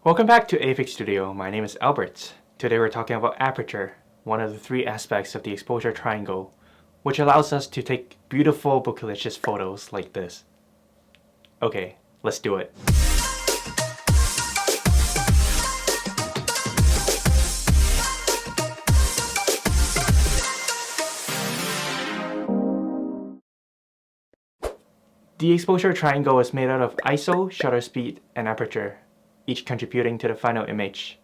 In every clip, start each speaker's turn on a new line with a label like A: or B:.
A: Welcome back to Apic Studio. My name is Albert. Today we're talking about aperture, one of the three aspects of the exposure triangle, which allows us to take beautiful bokeh photos like this. Okay, let's do it. The exposure triangle is made out of ISO, shutter speed, and aperture, each contributing to the final image.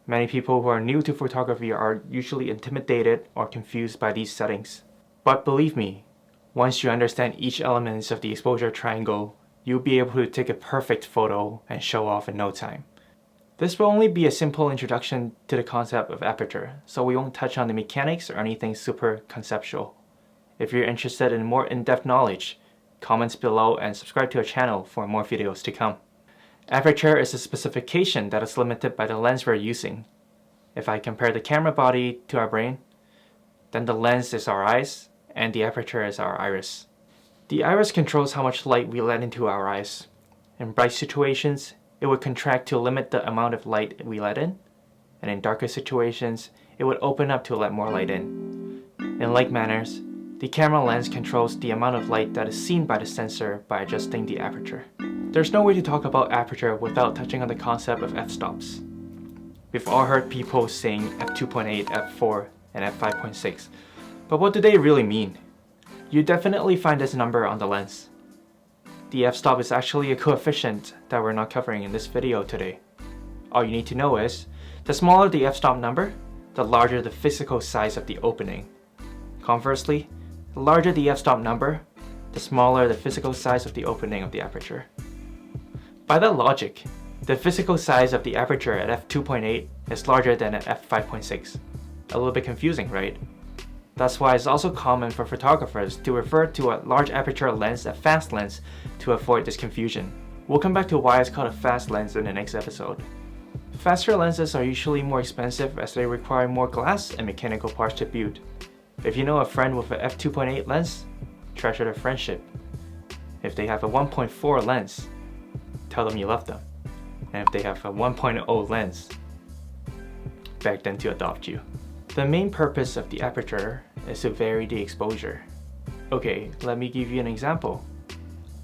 A: Many people who are new to photography are usually intimidated or confused by these settings. But believe me, once you understand each element of the exposure triangle, you'll be able to take a perfect photo and show off in no time. This will only be a simple introduction to the concept of aperture, so we won't touch on the mechanics or anything super conceptual. If you're interested in more in-depth knowledge, comments below and subscribe to our channel for more videos to come. Aperture is a specification that is limited by the lens we're using. If I compare the camera body to our brain, then the lens is our eyes and the aperture is our iris. The iris controls how much light we let into our eyes. In bright situations, it would contract to limit the amount of light we let in, and in darker situations, it would open up to let more light in. In like manners, the camera lens controls the amount of light that is seen by the sensor by adjusting the aperture. There's no way to talk about aperture without touching on the concept of f-stops. We've all heard people saying f2.8, f4, and f5.6, but what do they really mean? You definitely find this number on the lens. The f-stop is actually a coefficient that we're not covering in this video today. All you need to know is, the smaller the f-stop number, the larger the physical size of the opening. Conversely, the larger the f-stop number, the smaller the physical size of the opening of the aperture. By that logic, the physical size of the aperture at f2.8 is larger than at f5.6. A little bit confusing, right? That's why it's also common for photographers to refer to a large aperture lens a fast lens to avoid this confusion. We'll come back to why it's called a fast lens in the next episode. Faster lenses are usually more expensive as they require more glass and mechanical parts to build. If you know a friend with an f2.8 lens, treasure their friendship. If they have a 1.4 lens, tell them you love them. And if they have a 1.0 lens, beg them to adopt you. The main purpose of the aperture is to vary the exposure. Okay, let me give you an example.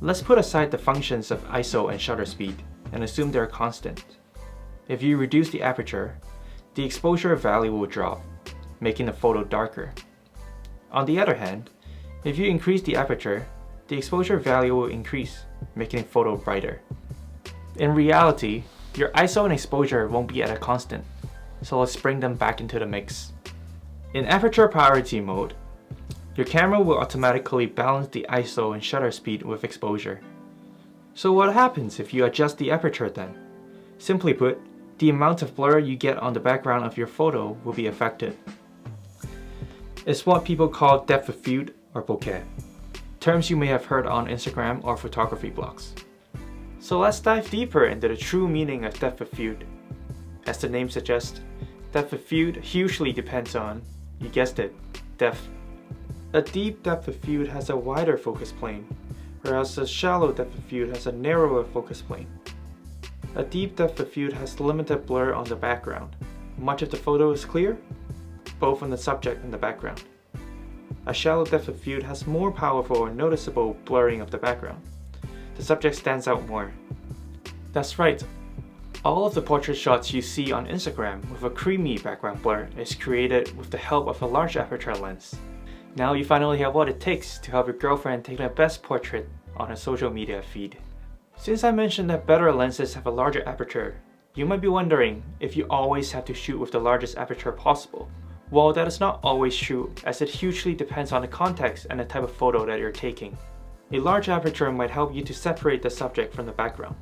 A: Let's put aside the functions of ISO and shutter speed and assume they're constant. If you reduce the aperture, the exposure value will drop, making the photo darker. On the other hand, if you increase the aperture, the exposure value will increase, making the photo brighter. In reality, your ISO and exposure won't be at a constant, so let's bring them back into the mix. In aperture priority mode, your camera will automatically balance the ISO and shutter speed with exposure. So what happens if you adjust the aperture then? Simply put, the amount of blur you get on the background of your photo will be affected. It's what people call depth of field or bokeh, terms you may have heard on Instagram or photography blogs. So let's dive deeper into the true meaning of depth of field. As the name suggests, depth of field hugely depends on, you guessed it, depth. A deep depth of field has a wider focus plane, whereas a shallow depth of field has a narrower focus plane. A deep depth of field has limited blur on the background. Much of the photo is clear, both on the subject and the background. A shallow depth of field has more powerful or noticeable blurring of the background. The subject stands out more. That's right. All of the portrait shots you see on Instagram with a creamy background blur is created with the help of a large aperture lens. Now you finally have what it takes to help your girlfriend take their best portrait on her social media feed. Since I mentioned that better lenses have a larger aperture, you might be wondering if you always have to shoot with the largest aperture possible. Well, that is not always true, as it hugely depends on the context and the type of photo that you're taking. A large aperture might help you to separate the subject from the background.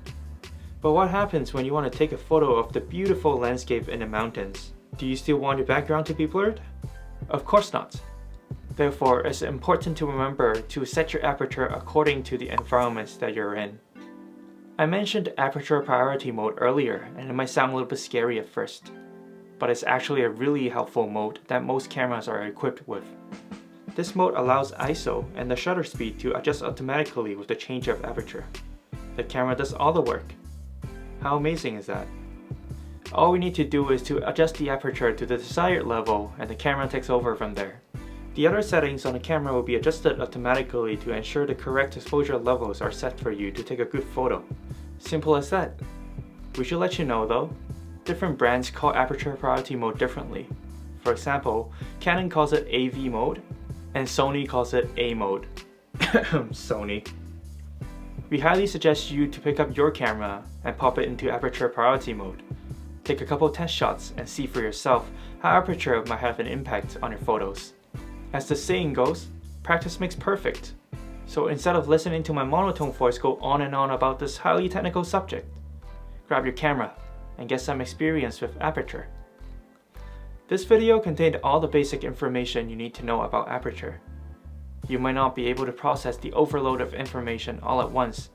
A: But what happens when you want to take a photo of the beautiful landscape in the mountains? Do you still want your background to be blurred? Of course not. Therefore, it's important to remember to set your aperture according to the environments that you're in. I mentioned aperture priority mode earlier, and it might sound a little bit scary at first, but it's actually a really helpful mode that most cameras are equipped with. This mode allows ISO and the shutter speed to adjust automatically with the change of aperture. The camera does all the work. How amazing is that? All we need to do is to adjust the aperture to the desired level and the camera takes over from there. The other settings on the camera will be adjusted automatically to ensure the correct exposure levels are set for you to take a good photo. Simple as that. We should let you know though, different brands call aperture priority mode differently. For example, Canon calls it AV mode and Sony calls it A mode. Sony. We highly suggest you to pick up your camera and pop it into aperture priority mode. Take a couple test shots and see for yourself how aperture might have an impact on your photos. As the saying goes, practice makes perfect. So instead of listening to my monotone voice go on and on about this highly technical subject, grab your camera and get some experience with aperture. This video contained all the basic information you need to know about aperture. You might not be able to process the overload of information all at once,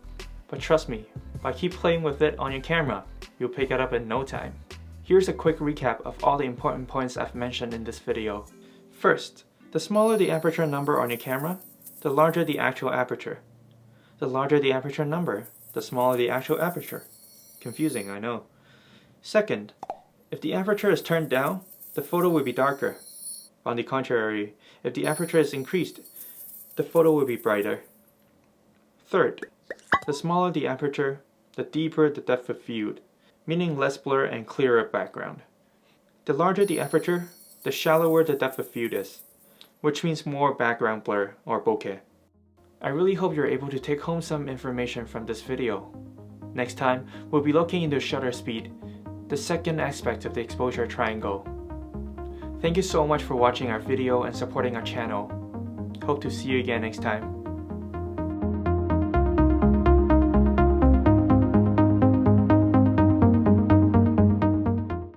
A: but trust me, by keep playing with it on your camera, you'll pick it up in no time. Here's a quick recap of all the important points I've mentioned in this video. First, the smaller the aperture number on your camera, the larger the actual aperture. The larger the aperture number, the smaller the actual aperture. Confusing, I know. Second, if the aperture is turned down, the photo will be darker. On the contrary, if the aperture is increased, the photo will be brighter. Third, the smaller the aperture, the deeper the depth of field, meaning less blur and clearer background. The larger the aperture, the shallower the depth of field is, which means more background blur or bokeh. I really hope you're able to take home some information from this video. Next time, we'll be looking into shutter speed, the second aspect of the exposure triangle. Thank you so much for watching our video and supporting our channel. Hope to see you again next time.